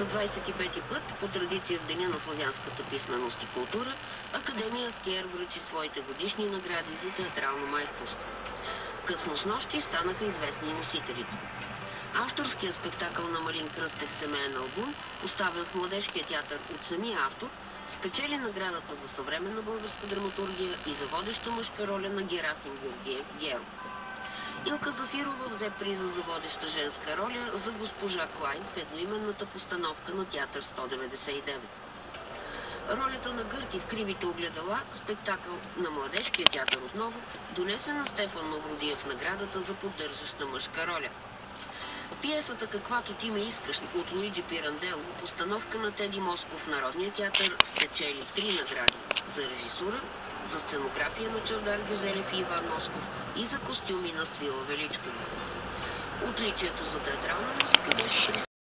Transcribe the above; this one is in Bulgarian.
За 25-ти път, по традиция в Деня на славянската писменост и култура, Академия Скиер връчи своите годишни награди за театрално майсторство. Късно с нощи станаха известни и носителите. Авторският спектакъл на Марин Кръстев «Семейен албум», поставен в Младежкия театър от самия автор, спечели наградата за съвременна българска драматургия и за водеща мъжка роля на Герасим Георгиев Геро. Илка Зафирова взе приза за водеща женска роля за госпожа Клайн в едноименната постановка на театър 199. Ролята на Гърти в Кривите огледала, спектакъл на Младежкия театър отново, донесе на Стефан Мавродиев наградата за поддържаща мъжка роля. Пиесата «Каквато ти ме искаш» от Луиджи Пирандело, постановка на Теди Москов в Народния театър, спечели 3 награди за режисура, за сценография на Чавдар Гюзелев и Иван Москов и за костюми на Свила Величкова. Отличието за театрална музика беше